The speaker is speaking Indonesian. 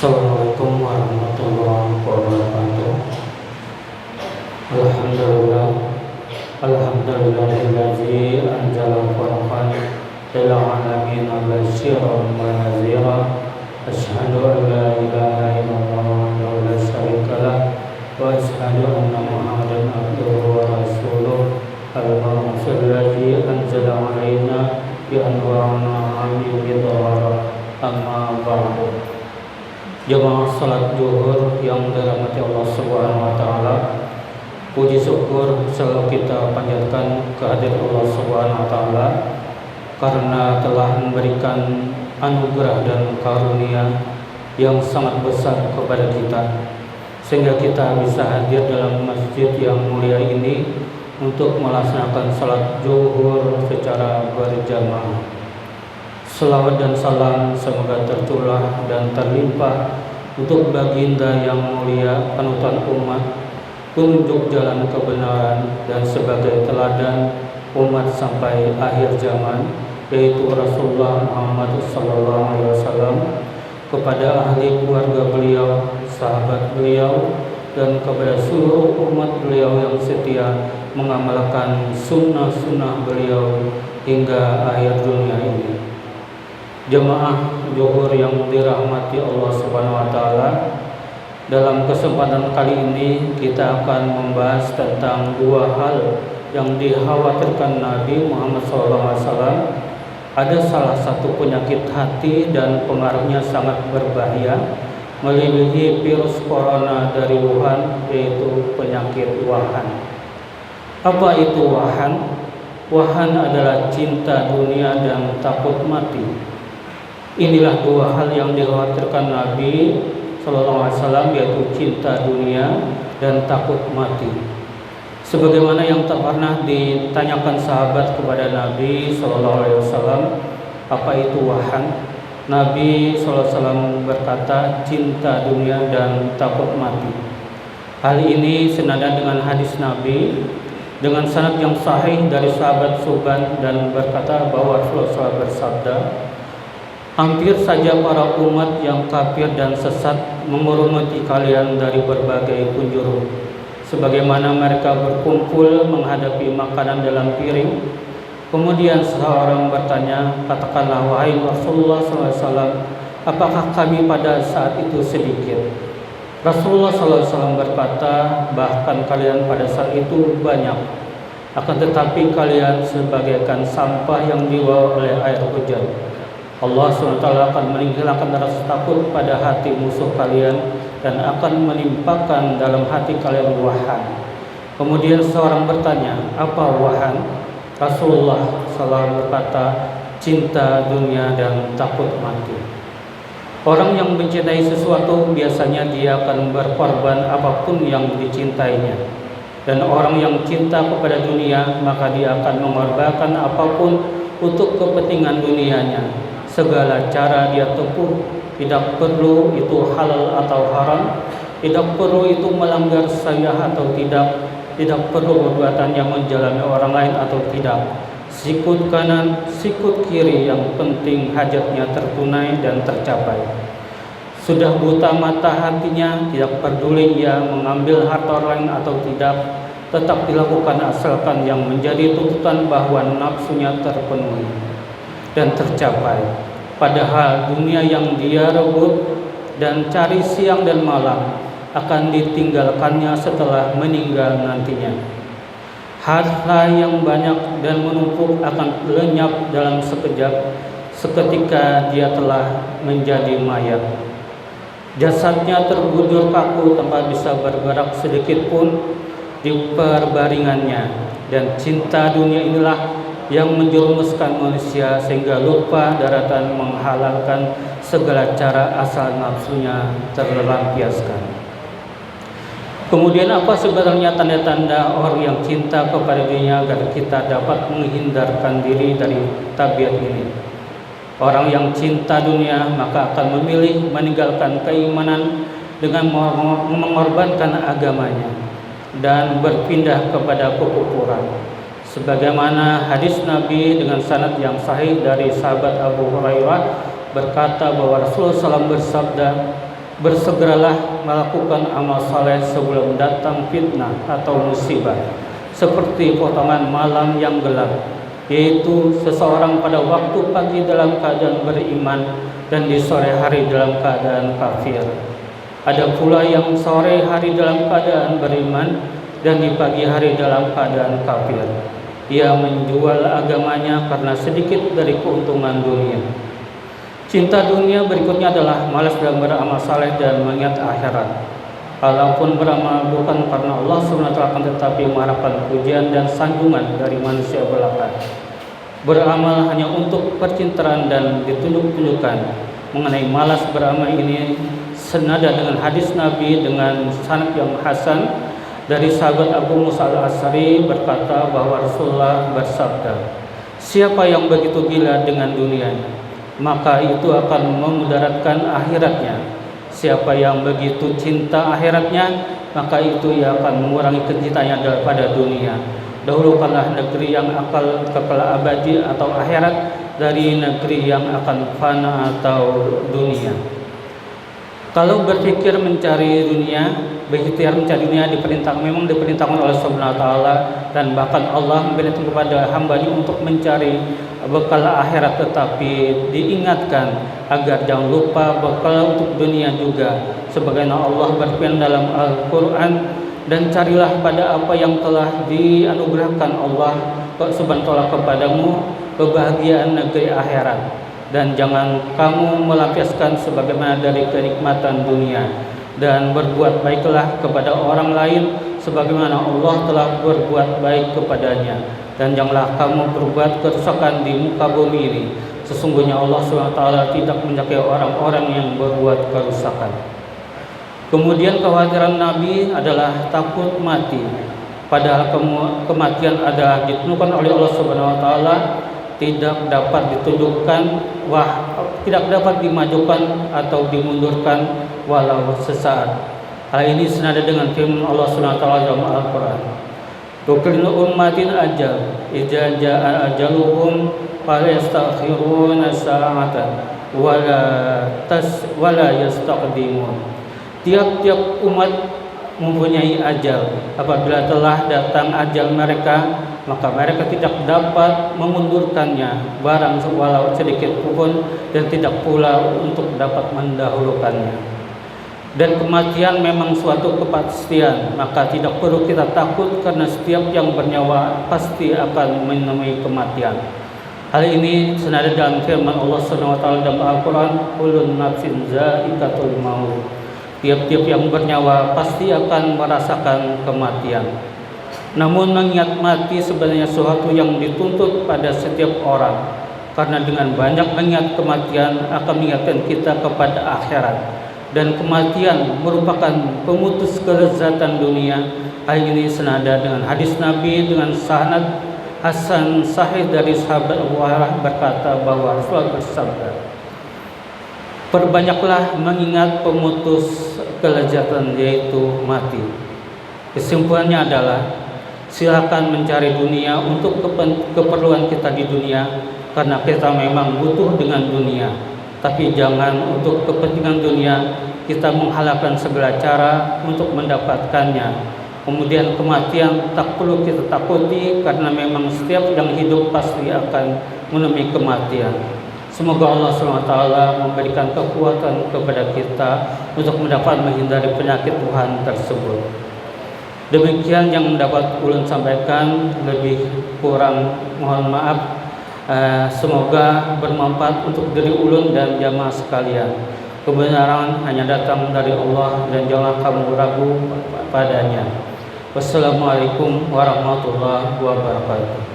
Assalamualaikum warahmatullahi wabarakatuh. Alhamdulillah, alhamdulillahillazi anzala al-Qur'an lil alamin basyiran wa nadhira. Asyhadu an la ilaha illallah wahdahu la syarika lah wa asyhadu anna Muhammadan abduhu wa rasuluh. Al-Mu'azzallazi anzala alaina bi anwa'in na'ami bidhara amma ba'du. Jemaah salat zuhur yang dirahmati Allah Subhanahu wa taala, puji syukur selalu kita panjatkan kehadirat Allah Subhanahu wa taala karena telah memberikan anugerah dan karunia yang sangat besar kepada kita sehingga kita bisa hadir dalam masjid yang mulia ini untuk melaksanakan salat zuhur secara berjamaah. Selawat dan salam semoga tercurah dan terlimpah untuk baginda yang mulia, panutan umat, penunjuk jalan kebenaran dan sebagai teladan umat sampai akhir zaman, yaitu Rasulullah Muhammad SAW, kepada ahli keluarga beliau, sahabat beliau, dan kepada seluruh umat beliau yang setia mengamalkan sunnah-sunnah beliau hingga akhir dunia ini. Jemaah zuhur yang dirahmati Allah Subhanahu wa taala, dalam kesempatan kali ini kita akan membahas tentang dua hal yang dikhawatirkan Nabi Muhammad SAW. Ada salah satu penyakit hati dan pengaruhnya sangat berbahaya melebihi virus corona dari Wuhan, yaitu penyakit wahan. Apa itu wahan? Wahan adalah cinta dunia dan takut mati. Inilah dua hal yang dikhawatirkan Nabi SAW, yaitu cinta dunia dan takut mati. Sebagaimana yang tak pernah ditanyakan sahabat kepada Nabi SAW, apa itu wahan? Nabi SAW berkata, cinta dunia dan takut mati. Hal ini senada dengan hadis Nabi dengan sanad yang sahih dari sahabat Suban, dan berkata bahwa Rasulullah bersabda, hampir saja para umat yang kafir dan sesat mengerumuti kalian dari berbagai penjuru, sebagaimana mereka berkumpul menghadapi makanan dalam piring. Kemudian seseorang bertanya, katakanlah wahai Rasulullah SAW, apakah kami pada saat itu sedikit? Rasulullah SAW berkata, bahkan kalian pada saat itu banyak, akan tetapi kalian sebagaikan sampah yang dibawa oleh air hujan. Allah SWT akan menghilangkan rasa takut pada hati musuh kalian dan akan menimpakan dalam hati kalian wahan. Kemudian seorang bertanya, apa wahan? Rasulullah SAW berkata, cinta dunia dan takut mati. Orang yang mencintai sesuatu biasanya dia akan berkorban apapun yang dicintainya. Dan orang yang cinta kepada dunia, maka dia akan mengorbankan apapun untuk kepentingan dunianya. Segala cara dia tempuh, tidak perlu itu halal atau haram, tidak perlu itu melanggar syariah atau tidak perlu perbuatan yang menjalani orang lain atau tidak. Sikut kanan, sikut kiri, yang penting hajatnya tertunai dan tercapai. Sudah buta mata hatinya, tidak peduli ia mengambil harta orang lain atau tidak, tetap dilakukan asalkan yang menjadi tuntutan bahwa nafsunya terpenuhi dan tercapai. Padahal dunia yang dia rebut dan cari siang dan malam akan ditinggalkannya setelah meninggal nantinya. Harta yang banyak dan menumpuk akan lenyap dalam sekejap, seketika dia telah menjadi mayat. Jasadnya terbujur kaku tanpa bisa bergerak sedikit pun di perbaringannya, dan cinta dunia inilah yang menjerumuskan manusia sehingga lupa daratan menghalalkan segala cara asal nafsunya terlampiaskan. Kemudian apa sebenarnya tanda-tanda orang yang cinta kepada dunia agar kita dapat menghindarkan diri dari tabiat ini? Orang yang cinta dunia maka akan memilih meninggalkan keimanan dengan mengorbankan agamanya dan berpindah kepada kekufuran. Sebagaimana hadis Nabi dengan sanad yang sahih dari sahabat Abu Hurairah berkata bahwa Rasulullah SAW bersabda, Bersegeralah melakukan amal saleh sebelum datang fitnah atau musibah, seperti potongan malam yang gelap, yaitu seseorang pada waktu pagi dalam keadaan beriman dan di sore hari dalam keadaan kafir. Ada pula yang sore hari dalam keadaan beriman dan di pagi hari dalam keadaan kafir. Ia menjual agamanya karena sedikit dari keuntungan dunia. Cinta dunia berikutnya adalah malas dalam beramal saleh dan mengingat akhirat. Kalaupun beramal bukan karena Allah SWT, akan tetapi mengharapkan pujian dan sanjungan dari manusia belaka. Beramal hanya untuk percintaan dan ditunjuk-tunjukkan. Mengenai malas beramal ini senada dengan hadis Nabi dengan sanad yang hasan dari sahabat Abu Musa al-Asy'ari berkata bahwa Rasulullah bersabda, "Siapa yang begitu gila dengan dunia, maka itu akan memudaratkan akhiratnya. Siapa yang begitu cinta akhiratnya, maka itu ia akan mengurangi kecintaannya daripada dunia. Dahulukanlah negeri yang kekal abadi atau akhirat dari negeri yang akan fana atau dunia." Kalau berpikir mencari dunia, berikhtiar mencari dunia memang diperintahkan oleh Subhanahu wa taala, dan bahkan Allah memberikan kepada hamba-Nya untuk mencari bekal akhirat, tetapi diingatkan agar jangan lupa bekal untuk dunia juga. Sebagaimana Allah berfirman dalam Al-Qur'an, "Dan carilah pada apa yang telah dianugerahkan Allah Subhanahu wa taala kepadamu kebahagiaan negeri akhirat, dan jangan kamu melampiaskan sebagaimana dari kenikmatan dunia, dan berbuat baiklah kepada orang lain sebagaimana Allah telah berbuat baik kepadanya, dan janganlah kamu berbuat kerusakan di muka bumi ini. Sesungguhnya Allah SWT tidak menyukai orang-orang yang berbuat kerusakan." Kemudian kekhawatiran Nabi adalah takut mati, padahal kematian adalah ditentukan oleh Allah SWT, tidak dapat ditunjukkan, tidak dapat dimajukan atau dimundurkan walau sesaat. Hal ini senada dengan firman Allah SWT dalam Al-Quran, "Kullu ummatin ajal, idza jaa ajaluhum fala yastakhiruna sa'atan wala yastaqdimun." Tiap-tiap umat mempunyai ajal. Apabila telah datang ajal mereka, maka mereka tidak dapat memundurkannya barang walau sedikit pun, dan tidak pula untuk dapat mendahulukannya. Dan kematian memang suatu kepastian, maka tidak perlu kita takut karena setiap yang bernyawa pasti akan menemui kematian. Hal ini senada dalam firman Allah SWT dalam Al-Quran, "Kullun nafsin za'iqatul maut." Tiap-tiap yang bernyawa pasti akan merasakan kematian. Namun mengingat mati sebenarnya sesuatu yang dituntut pada setiap orang, karena dengan banyak mengingat kematian akan mengingatkan kita kepada akhirat, dan kematian merupakan pemutus kelezatan dunia. Hal ini senada dengan hadis Nabi dengan sanad hasan sahih dari sahabat Abu Hurairah berkata bahwa Rasulullah bersabda, "Perbanyaklah mengingat pemutus kelezatan, yaitu mati." Kesimpulannya adalah silakan mencari dunia untuk keperluan kita di dunia, karena kita memang butuh dengan dunia. Tapi jangan untuk kepentingan dunia kita menghalalkan segala cara untuk mendapatkannya. Kemudian kematian tak perlu kita takuti, karena memang setiap yang hidup pasti akan menemui kematian. Semoga Allah SWT memberikan kekuatan kepada kita untuk mendapat menghindari penyakit Tuhan tersebut. Demikian yang dapat ulun sampaikan, lebih kurang mohon maaf. Semoga bermanfaat untuk diri ulun dan jamaah sekalian. Kebenaran hanya datang dari Allah, dan janganlah kamu ragu padanya. Wassalamualaikum warahmatullahi wabarakatuh.